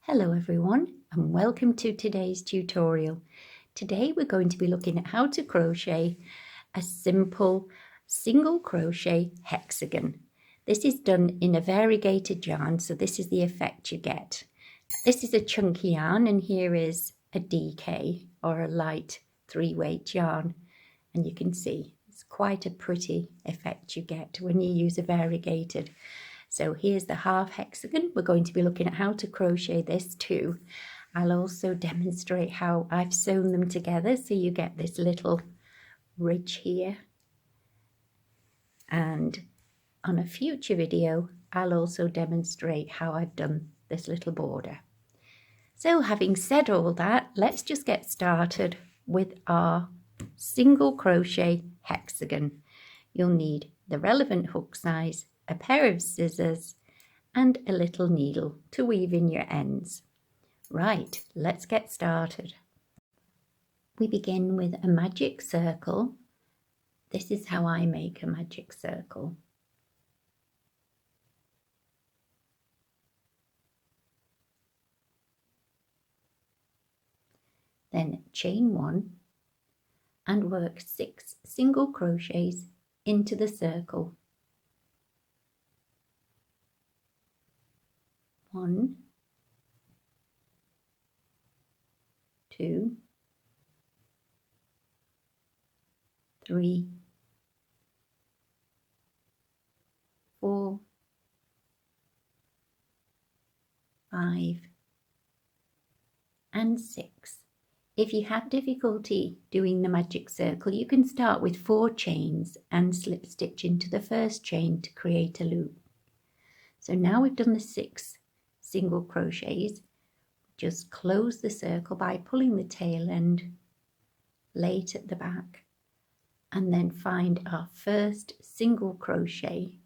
Hello everyone and welcome to today's tutorial. Today we're going to be looking at how to crochet a simple single crochet hexagon. This is done in a variegated yarn, so this is the effect you get. This is a chunky yarn and here is a DK or a light 3-weight yarn, and you can see it's quite a pretty effect you get when you use a variegated. So here's the half hexagon. We're going to be looking at how to crochet this too. I'll also demonstrate how I've sewn them together so you get this little ridge here. And on a future video, I'll also demonstrate how I've done this little border. So having said all that, let's just get started with our single crochet hexagon. You'll need the relevant hook size, a pair of scissors and a little needle to weave in your ends. Right, let's get started. We begin with a magic circle. This is how I make a magic circle. Then chain 1 and work 6 single crochets into the circle. 1, 2, 3, 4, 5, and 6. If you have difficulty doing the magic circle, you can start with 4 chains and slip stitch into the first chain to create a loop. So now we've done the 6 single crochets, just close the circle by pulling the tail end, lay it at the back, and then find our first single crochet,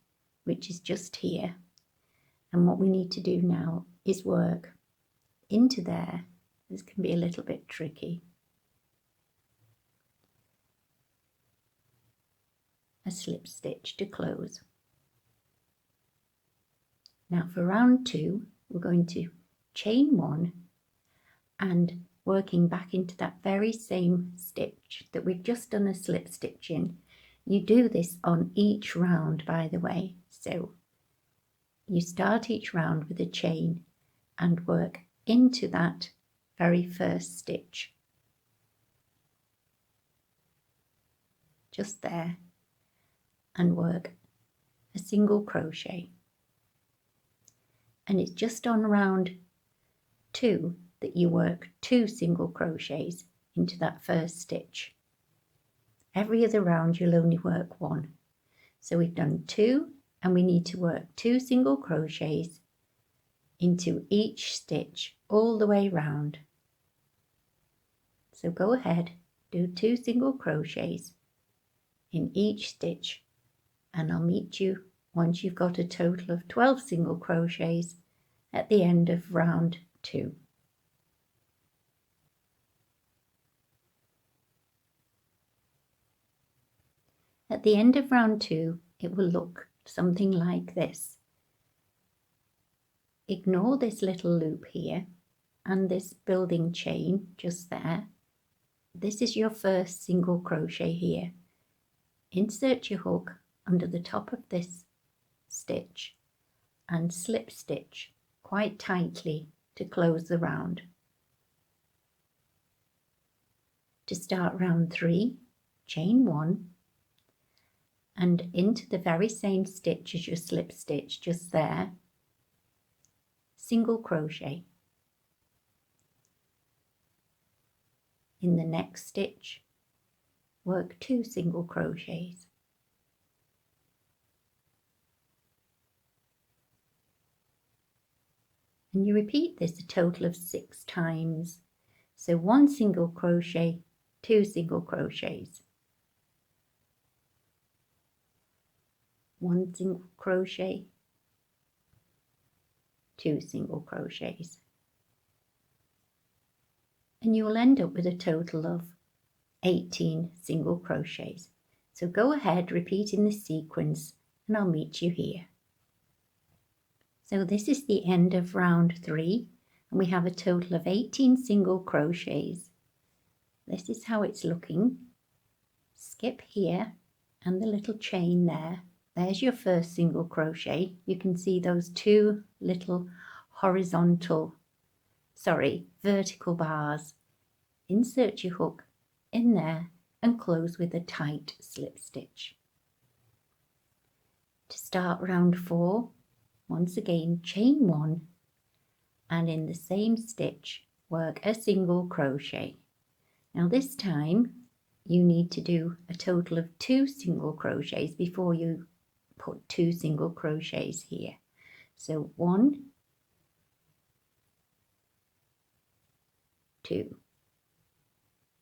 which is just here. And what we need to do now is work into there. This can be a little bit tricky. A slip stitch to close. Now for round 2, we're going to chain 1 and working back into that very same stitch that we've just done a slip stitch in. You do this on each round, by the way. So you start each round with a chain and work into that very first stitch. Just there, and work a single crochet. And it's just on round 2 that you work 2 single crochets into that first stitch. Every other round you'll only work 1. So we've done 2 and we need to work 2 single crochets into each stitch all the way round. So go ahead, do 2 single crochets in each stitch, and I'll meet you once you've got a total of 12 single crochets at the end of round 2. At the end of round 2, it will look something like this. Ignore this little loop here and this building chain just there. This is your first single crochet here. Insert your hook under the top of this stitch and slip stitch quite tightly to close the round. To start round 3, chain 1 and into the very same stitch as your slip stitch just there, single crochet. In the next stitch, work 2 single crochets. And you repeat this a total of 6 times. So 1 single crochet, 2 single crochets. 1 single crochet, 2 single crochets. And you will end up with a total of 18 single crochets. So go ahead, repeating the sequence, and I'll meet you here. So this is the end of round 3. and we have a total of 18 single crochets. This is how it's looking. Skip here and the little chain there. There's your first single crochet. You can see those two little vertical bars. Insert your hook in there and close with a tight slip stitch. To start round 4, once again chain 1 and in the same stitch work a single crochet. Now this time you need to do a total of 2 single crochets before you put 2 single crochets here. So 1, 2,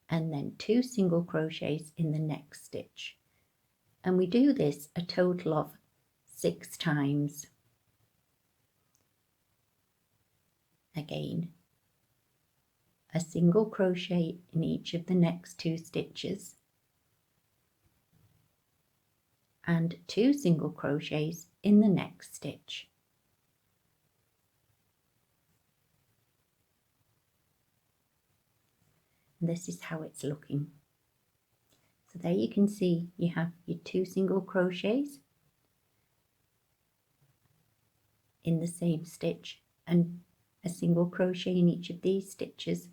and then 2 single crochets in the next stitch. And we do this a total of 6 times. Again, a single crochet in each of the next 2 stitches and 2 single crochets in the next stitch. And this is how it's looking. So there you can see you have your 2 single crochets in the same stitch and a single crochet in each of these stitches,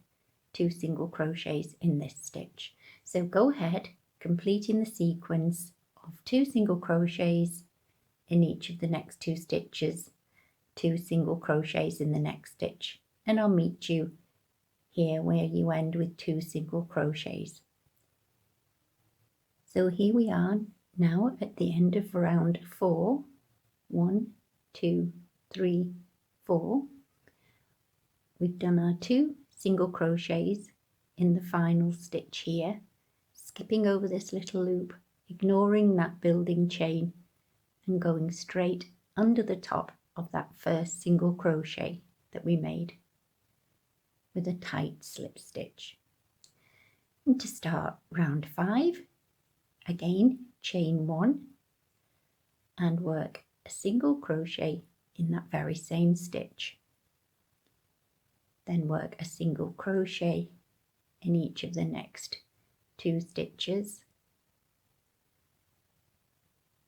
2 single crochets in this stitch. So go ahead, completing the sequence of 2 single crochets in each of the next 2 stitches, 2 single crochets in the next stitch, and I'll meet you here where you end with 2 single crochets. So here we are now at the end of round 4. 1, 2, 3, 4. We've done our 2 single crochets in the final stitch here, skipping over this little loop, ignoring that building chain and going straight under the top of that first single crochet that we made with a tight slip stitch. And to start round 5, again chain 1 and work a single crochet in that very same stitch. Then work a single crochet in each of the next 2 stitches,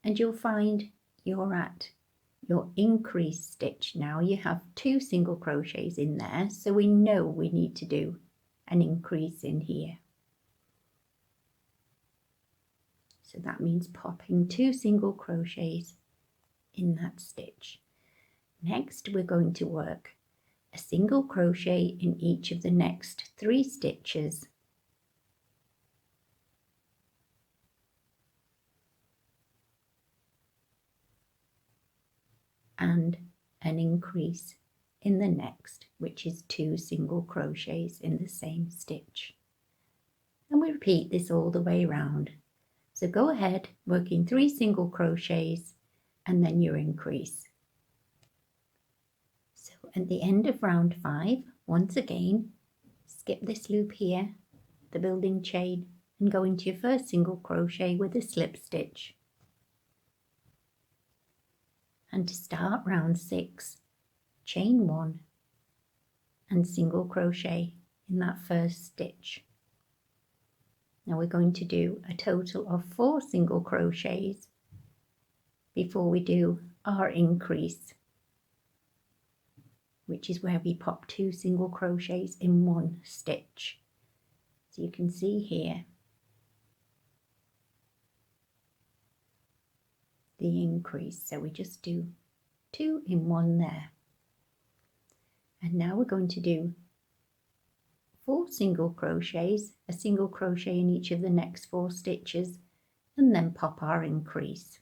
and you'll find you're at your increase stitch now. You have 2 single crochets in there, so we know we need to do an increase in here. So that means popping 2 single crochets in that stitch. Next we're going to work a single crochet in each of the next 3 stitches, and an increase in the next, which is 2 single crochets in the same stitch. And we repeat this all the way around. So go ahead, working 3 single crochets and then your increase. So at the end of round 5, once again, skip this loop here, the building chain, and go into your first single crochet with a slip stitch. And to start round 6, chain 1 and single crochet in that first stitch. Now we're going to do a total of 4 single crochets before we do our increase, which is where we pop 2 single crochets in one stitch. So you can see here the increase, so we just do 2 in one there. And now we're going to do 4 single crochets, a single crochet in each of the next 4 stitches, and then pop our increase.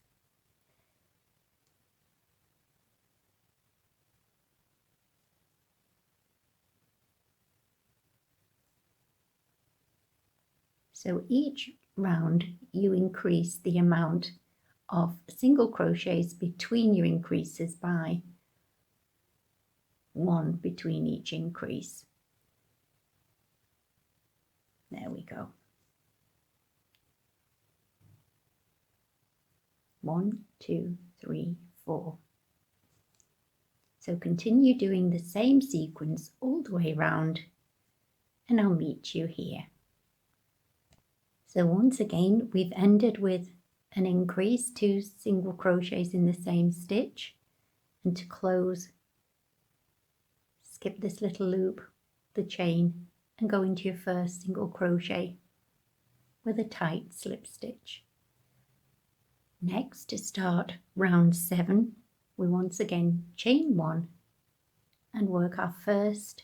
So each round you increase the amount of single crochets between your increases by 1 between each increase. There we go. 1, 2, 3, 4. So continue doing the same sequence all the way around, and I'll meet you here. So once again, we've ended with an increase, 2 single crochets in the same stitch, and to close, skip this little loop, the chain, and go into your first single crochet with a tight slip stitch. Next, to start round 7, we once again chain 1 and work our first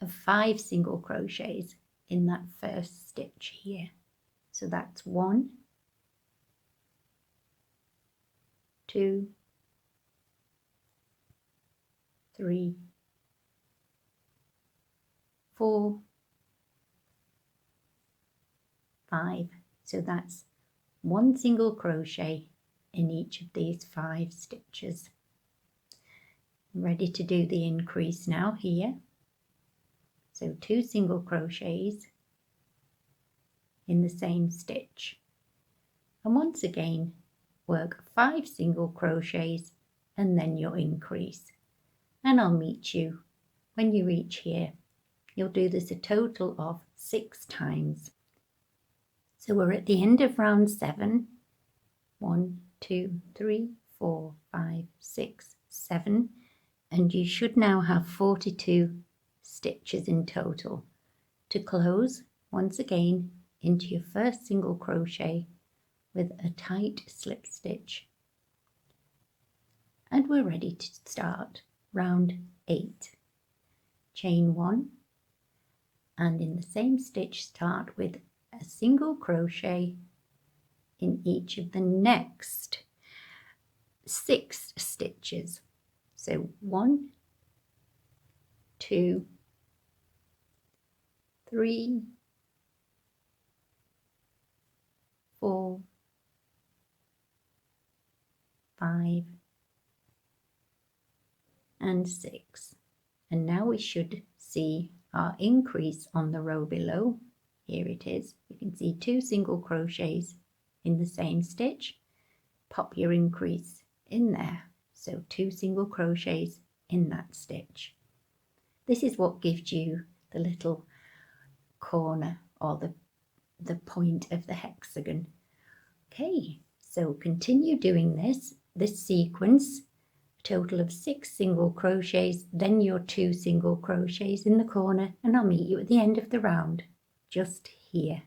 of 5 single crochets in that first stitch here. So that's 1, 2, 3, 4, 5. So that's 1 single crochet in each of these 5 stitches. I'm ready to do the increase now here. So 2 single crochets in the same stitch, and once again work 5 single crochets and then your increase, and I'll meet you when you reach here. You'll do this a total of 6 times. So we're at the end of round 7. 1, 2, 3, 4, 5, 6, 7, and you should now have 42 stitches in total. To close, once again into your first single crochet with a tight slip stitch, and we're ready to start round 8. Chain 1, and in the same stitch start with a single crochet in each of the next 6 stitches. So 1, 2, 3, 4, 5, and 6. And now we should see our increase on the row below. Here it is. You can see 2 single crochets in the same stitch. Pop your increase in there. So 2 single crochets in that stitch. This is what gives you the little corner or the point of the hexagon. Okay, so continue doing this sequence, a total of 6 single crochets, then your 2 single crochets in the corner, and I'll meet you at the end of the round, just here.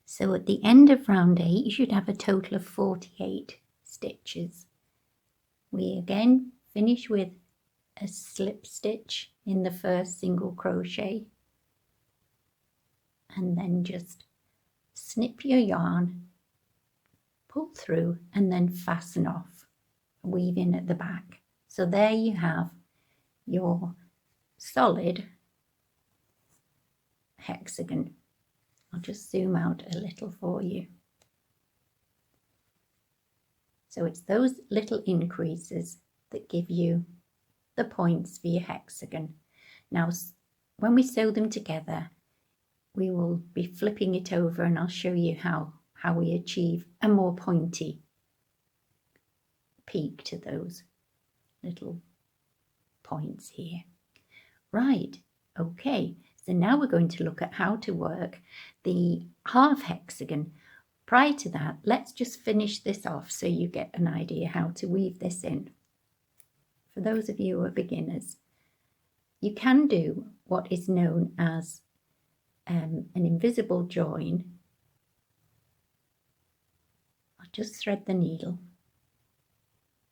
So at the end of round 8, you should have a total of 48 stitches. We again finish with a slip stitch in the first single crochet, and then just snip your yarn, pull through, and then fasten off, weave in at the back. So there you have your solid hexagon. I'll just zoom out a little for you. So it's those little increases that give you the points for your hexagon. Now when we sew them together, we will be flipping it over, and I'll show you how we achieve a more pointy peak to those little points here. Right, okay, so now we're going to look at how to work the half hexagon. Prior to that, let's just finish this off so you get an idea how to weave this in. For those of you who are beginners, you can do what is known as an invisible join. I'll just thread the needle.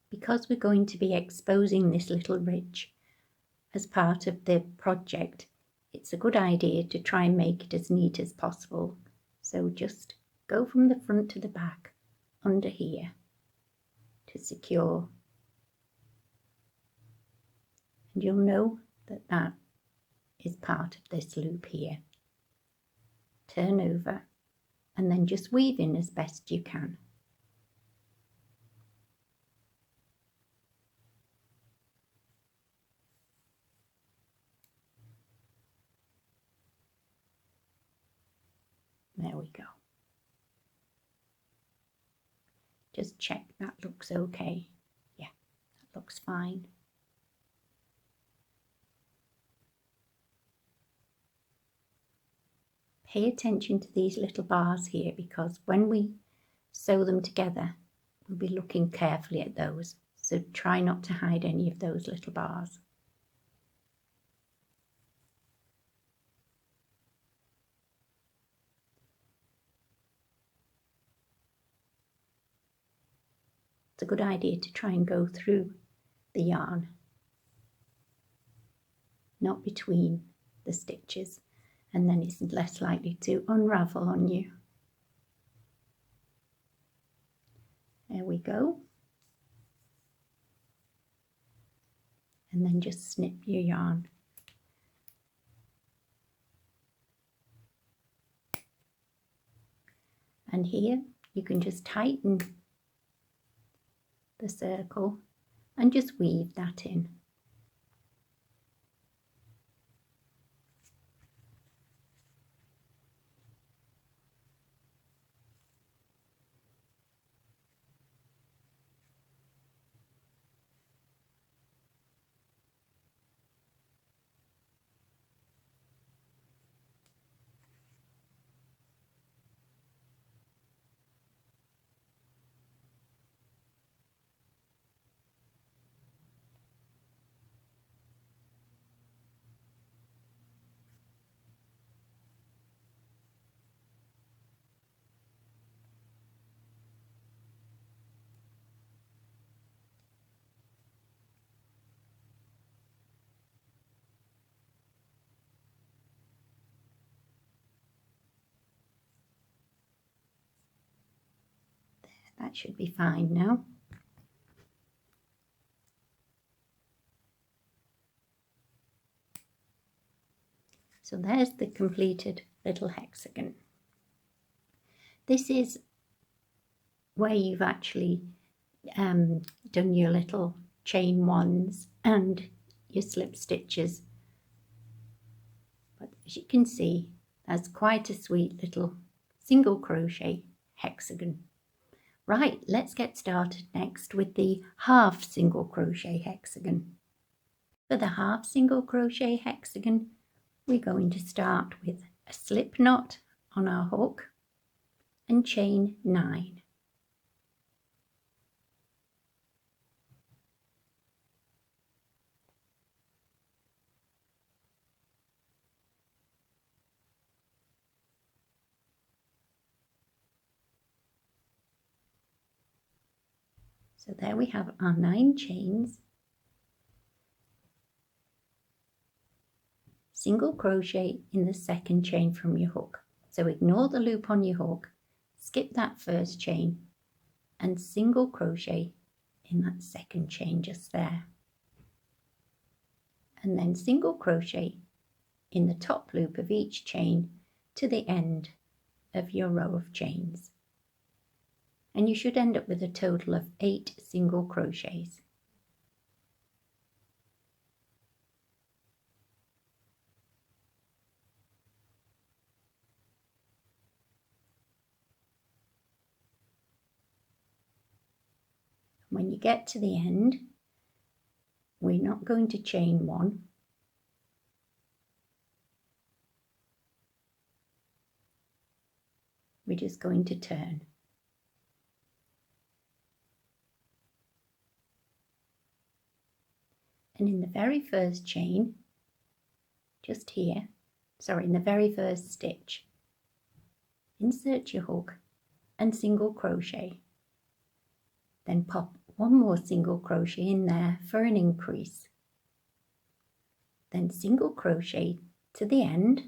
Because we're going to be exposing this little ridge as part of the project, it's a good idea to try and make it as neat as possible. So just go from the front to the back under here to secure, and you'll know that that is part of this loop here. Turn over and then just weave in as best you can. There we go. Just check that looks okay. looks fine. Pay attention to these little bars here, because when we sew them together, we'll be looking carefully at those. So try not to hide any of those little bars. It's a good idea to try and go through the yarn, not between the stitches, and then it's less likely to unravel on you. There we go. And then just snip your yarn. And here you can just tighten the circle and just weave that in. That should be fine now. So there's the completed little hexagon. This is where you've actually done your little chain ones and your slip stitches. But as you can see, that's quite a sweet little single crochet hexagon. Right, let's get started next with the half single crochet hexagon. For the half single crochet hexagon, we're going to start with a slip knot on our hook and chain 9. So there we have our 9 chains. Single crochet in the second chain from your hook. So ignore the loop on your hook, skip that first chain and single crochet in that second chain just there. And then single crochet in the top loop of each chain to the end of your row of chains. And you should end up with a total of 8 single crochets. When you get to the end, we're not going to chain 1. We're just going to turn. And in the very first chain, just here, in the very first stitch, insert your hook and single crochet. Then pop 1 more single crochet in there for an increase. Then single crochet to the end.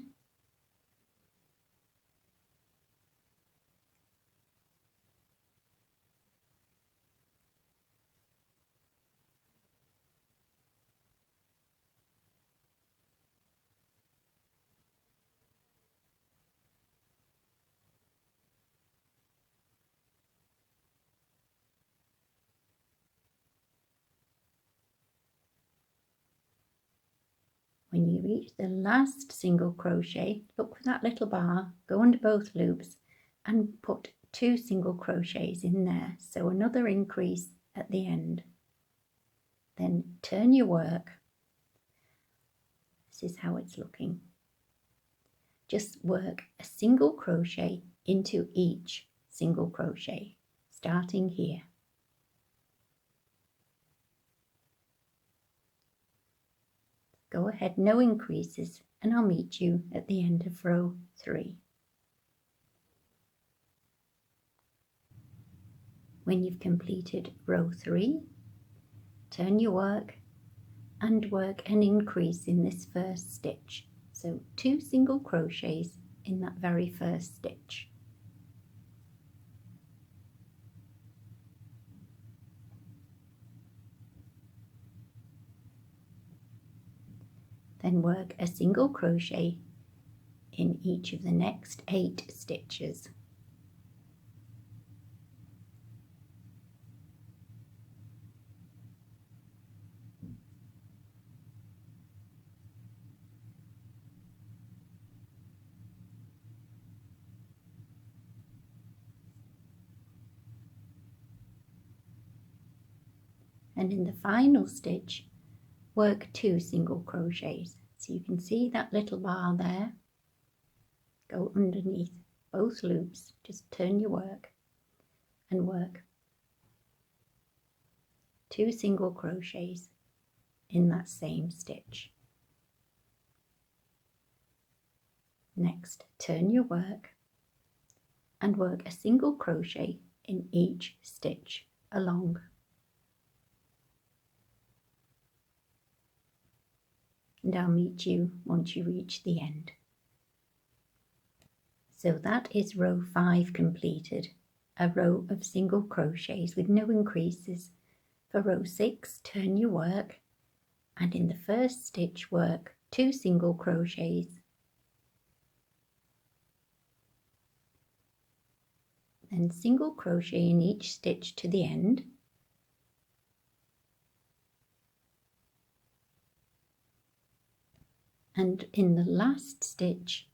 When you reach the last single crochet, look for that little bar, go under both loops and put 2 single crochets in there, so another increase at the end. Then turn your work. This is how it's looking. Just work a single crochet into each single crochet, starting here. Go ahead, no increases, and I'll meet you at the end of row 3. When you've completed row 3, turn your work and work an increase in this first stitch. So 2 single crochets in that very first stitch. Then work a single crochet in each of the next 8 stitches. And in the final stitch, work 2 single crochets. So you can see that little bar there. Go underneath both loops, just turn your work and work 2 single crochets in that same stitch. Next, turn your work and work a single crochet in each stitch along. And I'll meet you once you reach the end. So that is row 5 completed, a row of single crochets with no increases. For row 6, turn your work and in the first stitch work 2 single crochets, then single crochet in each stitch to the end, and in the last stitch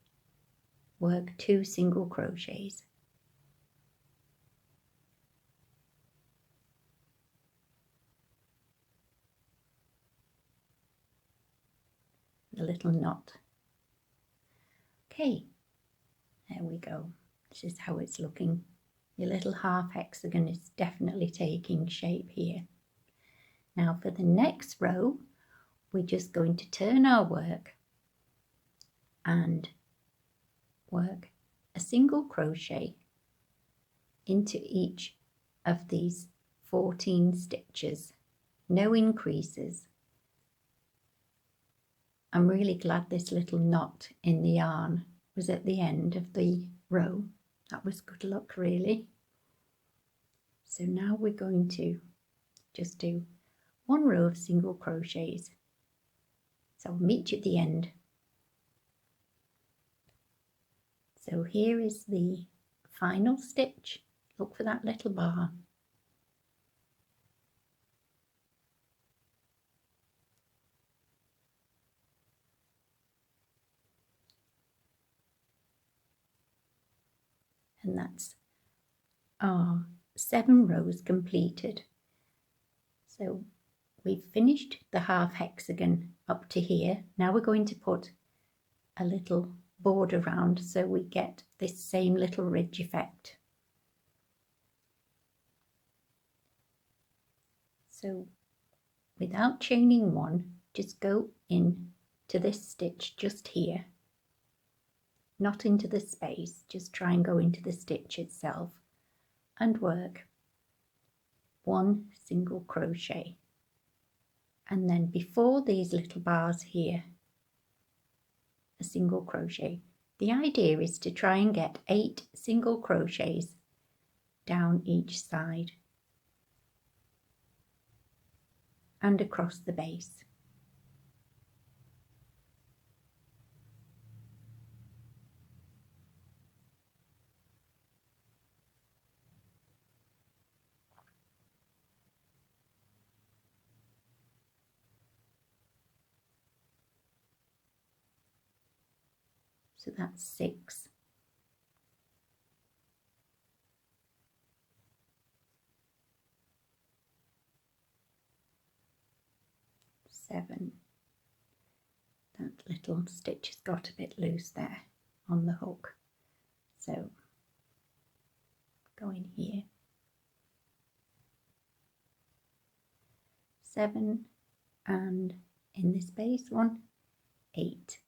work 2 single crochets. The little knot. Okay, there we go. This is how it's looking. Your little half hexagon is definitely taking shape here. Now for the next row, we're just going to turn our work and work a single crochet into each of these 14 stitches, no increases. I'm really glad this little knot in the yarn was at the end of the row. That was good luck, really. So now we're going to just do 1 row of single crochets. So I'll meet you at the end. So here is the final stitch. Look for that little bar. And that's our 7 rows completed. So we've finished the half hexagon up to here. Now we're going to put a little border round so we get this same little ridge effect. So without chaining 1, just go in to this stitch just here, not into the space, just try and go into the stitch itself and work 1 single crochet, and then before these little bars here, a single crochet. The idea is to try and get 8 single crochets down each side and across the base. So that's 6. 7. That little stitch has got a bit loose there on the hook, so go in here, 7, and in this base one, 8.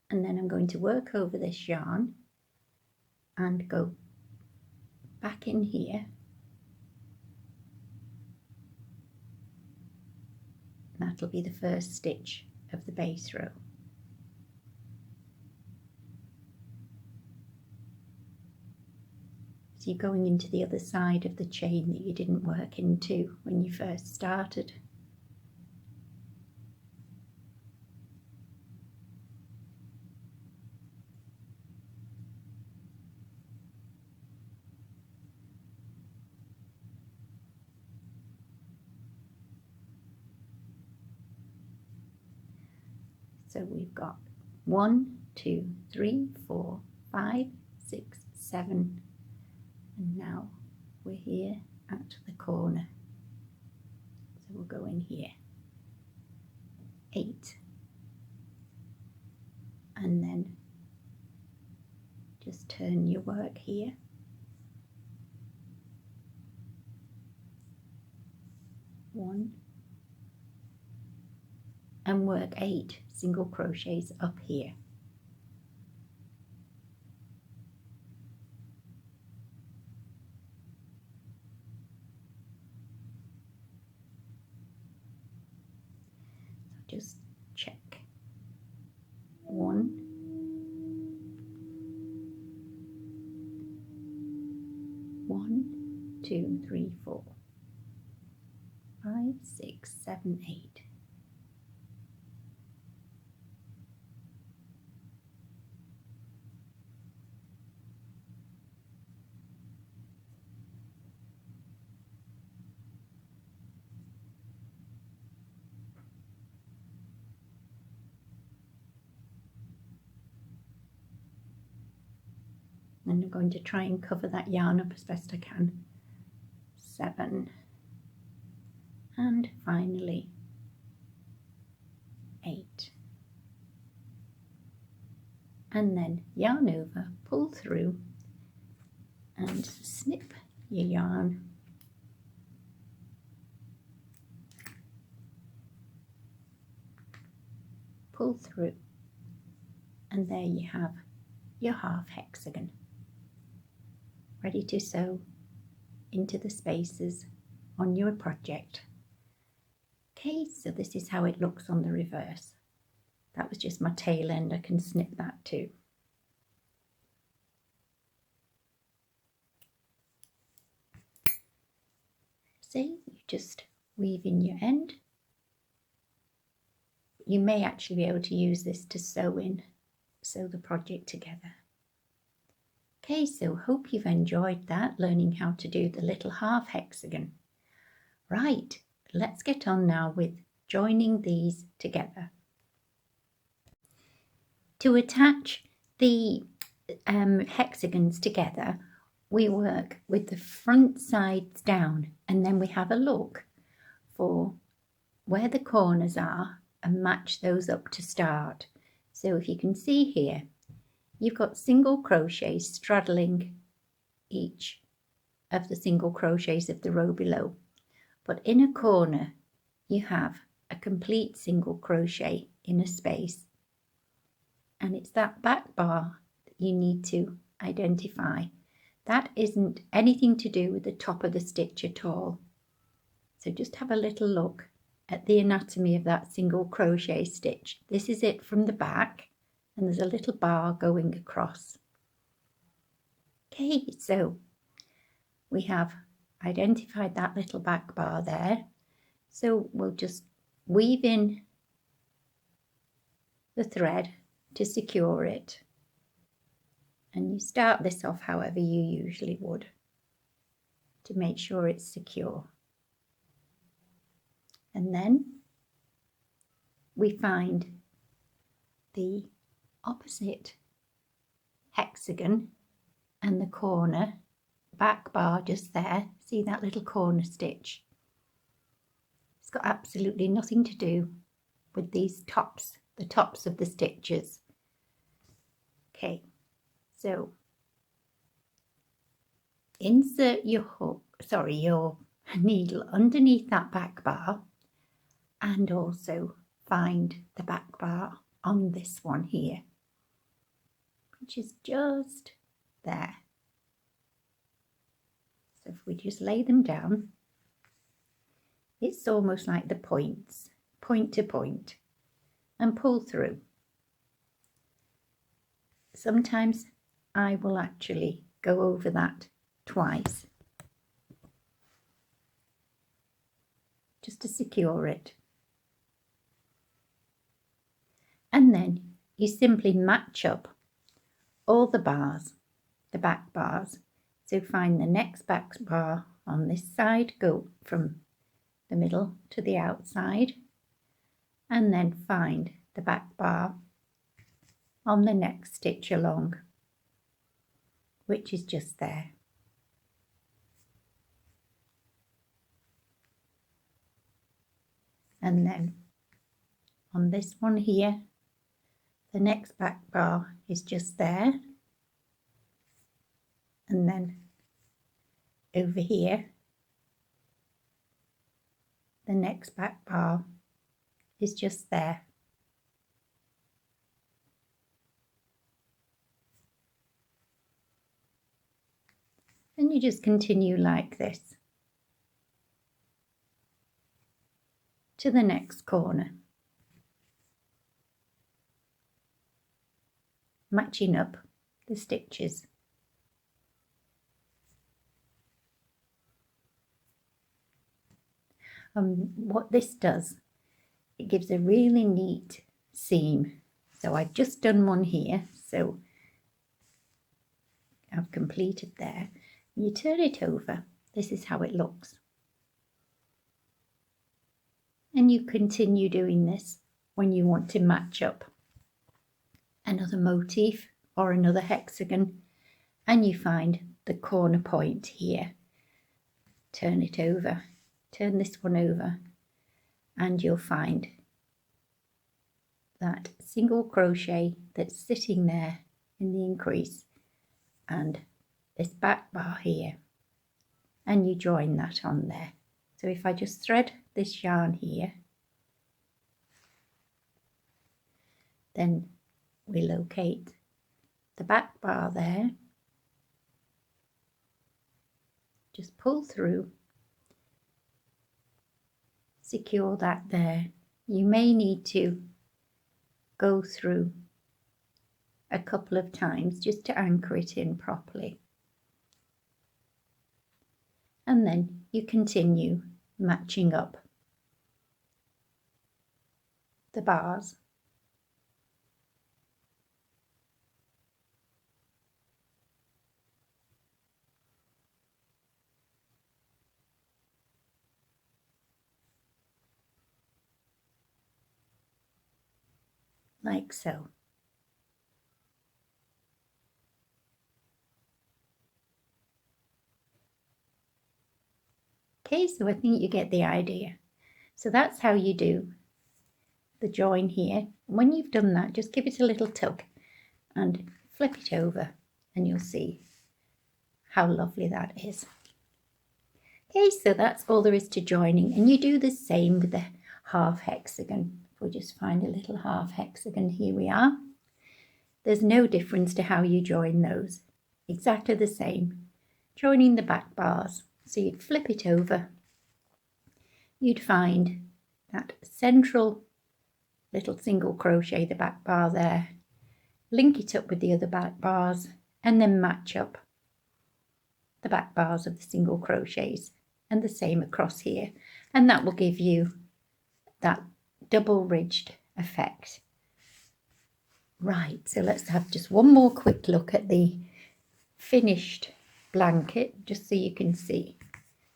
And then I'm going to work over this yarn and go back in here, that'll be the first stitch of the base row. So you're going into the other side of the chain that you didn't work into when you first started. So we've got 1, 2, 3, 4, 5, 6, 7, and now we're here at the corner. So we'll go in here, 8, and then just turn your work here, 1, and work 8 single crochets up here. So just check 1, 1, 2, 3, 4, 5, 6, 7, 8. And I'm going to try and cover that yarn up as best I can. 7, and finally 8. And then yarn over, pull through, and snip your yarn. Pull through, and there you have your half hexagon, ready to sew into the spaces on your project. Okay, so this is how it looks on the reverse. That was just my tail end, I can snip that too. See, you just weave in your end. You may actually be able to use this to sew the project together. Okay, so hope you've enjoyed that, learning how to do the little half hexagon. Right, let's get on now with joining these together. To attach the hexagons together, we work with the front sides down, and then we have a look for where the corners are and match those up to start. So if you can see here, you've got single crochets straddling each of the single crochets of the row below, but in a corner you have a complete single crochet in a space, and it's that back bar that you need to identify. That isn't anything to do with the top of the stitch at all, so just have a little look at the anatomy of that single crochet stitch. This is it from the back, and there's a little bar going across. Okay, so we have identified that little back bar there, so we'll just weave in the thread to secure it, and you start this off however you usually would to make sure it's secure. And then we find the opposite hexagon and the corner back bar just there. See that little corner stitch? It's got absolutely nothing to do with these tops, the tops of the stitches. Okay, so insert your hook, your needle underneath that back bar, and also find the back bar on this one here, which is just there. So if we just lay them down, it's almost like the points, point to point, and pull through. Sometimes I will actually go over that twice just to secure it. And then you simply match up all the bars, the back bars. So find the next back bar on this side, go from the middle to the outside, and then find the back bar on the next stitch along, which is just there. And then on this one here, the next back bar is just there, and then over here the next back bar is just there. And you just continue like this to the next corner, matching up the stitches. What this does, it gives a really neat seam. So I've just done one here, so I've completed there. You turn it over, this is how it looks. And you continue doing this when you want to match up another motif or another hexagon, and you find the corner point here. Turn it over, turn this one over, and you'll find that single crochet that's sitting there in the increase and this back bar here, and you join that on there. So if I just thread this yarn here, then we locate the back bar there, just pull through, secure that there. You may need to go through a couple of times just to anchor it in properly. And then you continue matching up the bars. Like so. Okay, so I think you get the idea. So that's how you do the join here. When you've done that, just give it a little tug and flip it over, and you'll see how lovely that is. Okay, so that's all there is to joining, and you do the same with the half hexagon. We'll just find a little half hexagon. Here we are. There's no difference to how you join those. Exactly the same. Joining the back bars. So you'd flip it over. You'd find that central little single crochet, the back bar there. Link it up with the other back bars, and then match up the back bars of the single crochets, and the same across here. And that will give you that double ridged effect. Right, so let's have just one more quick look at the finished blanket, just so you can see.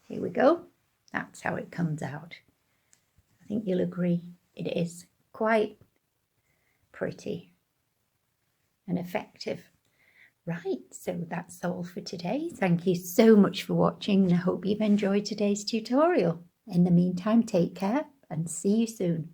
Here we go. That's how it comes out. I think you'll agree it is quite pretty and effective. Right, so that's all for today. Thank you so much for watching, and I hope you've enjoyed today's tutorial. In the meantime, take care and see you soon.